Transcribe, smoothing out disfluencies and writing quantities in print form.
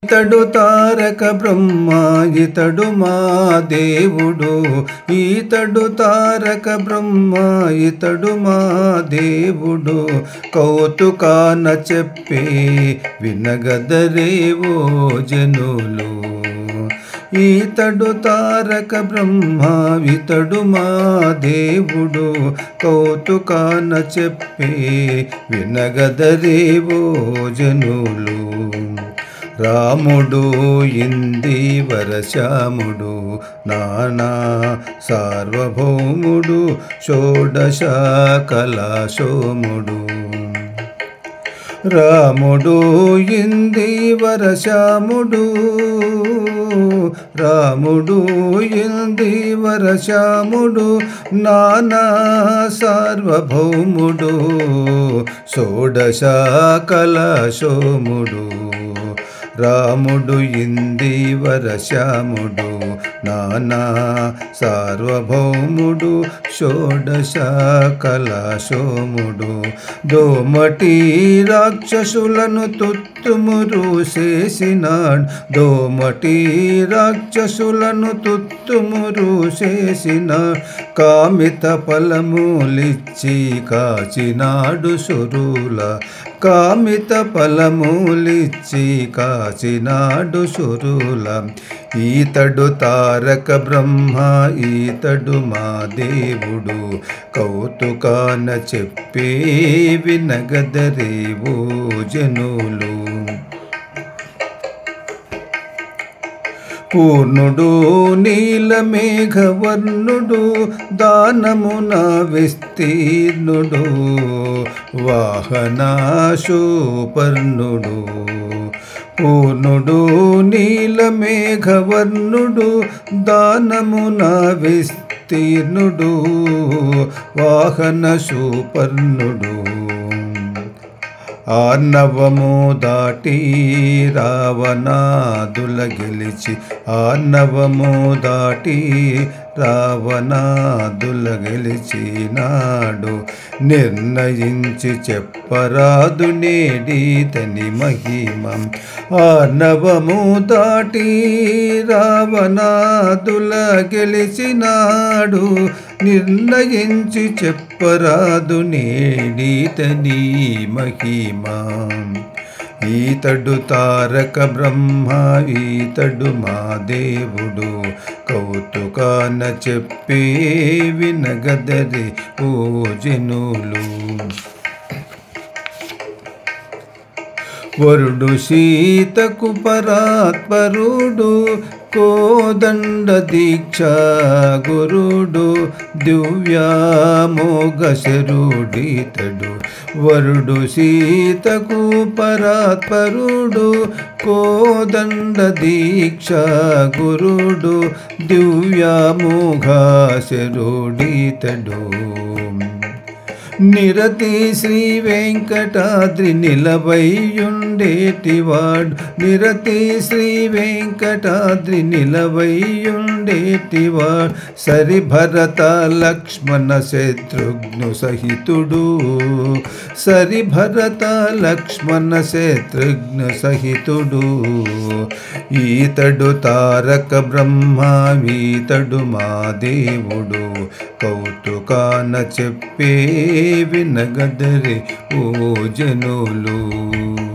ఇతడు తారక బ్రహ్మ ఇతడు మా దేవుడు. ఇతడు తారక బ్రహ్మ ఇతడు మా దేవుడు. కౌతుకాన చెప్పే వినగదరేవో జనులు. ఇతడు తారక బ్రహ్మ ఇతడు మా దేవుడు. కౌతుకాన చెప్పే వినగదరేవో జనులు. రాముడు ఇందీవర శ్యాముడు నానా సార్వభౌముడు షోడశ కళాశోముడు. రాముడు ఇందీవర శ్యాముడు రాముడు ఇందీవర శ్యాముడు నానా సార్వభౌముడు షోడశ కళాశోముడు. రాముడు ఇందీవర శ్యాముడు నానా సార్వభౌముడు షోడశ కళాశోముడు. దోమటి రాక్షసులను తుత్తుమురు చేసినాడు. దోమటి రాక్షసులను తుత్తుమురు చేసినాడు. కామిత ఫలములిచ్చి కాచినాడు సురుల. కామిత ఫలములిచ్చి కాచినాడు సురుల. ఈతడు తారక బ్రహ్మ ఈతడు మా దేవుడు. కౌతుకాన చెప్పే వినగదరేవో జనులు. పూర్ణుడు నీలమేఘవర్ణుడు దానమున విస్తీర్ణుడు. వాహనాశోపర్ణుడు. పూర్ణుడు నీలమేఘవర్ణుడు దానమున విస్తీర్ణుడు. వాహనశోపర్ణుడు. ఆర్ణవము దాటి రావణాదుల గెలిచి. ఆర్ణవము దాటి రావణాదుల గెలిచినాడు. నిర్ణయించి చెప్పరాదు నేడితని మహిమ. ఆర్ణవము దాటి రావణాదుల గెలిచినాడు. నిర్ణయించి చెప్పరాదు నేడితని మహిమ. ఈతడు తారక బ్రహ్మ ఈతడు మా దేవుడు. కౌతుకాన చెప్పే వినగదరే ఓ జనులు. వరుడు సీతకు పరాత్పరుడు. కోదండ దీక్ష గురుడు. దివ్యామోఘశరుడితడు. వరుడు సీతకు పరాత్పరుడు. కోదండ దీక్ష గురుడు. దివ్యామోఘశరుడితడు. నిరతి శ్రీ వెంకటాద్రి నిలవైయుండేటివాడు. నిరతి శ్రీ వెంకటాద్రి నిలవైయుండేటివాడు. సరి భరత లక్ష్మణ శత్రుఘ్ను సహితుడు. సరి భరత లక్ష్మణ శత్రుఘ్ను సహితుడు. ఈతడు తారక బ్రహ్మ ఈతడు మా దేవుడు. కౌతుకాన చెప్పే వినగదరే ఓ జనులు.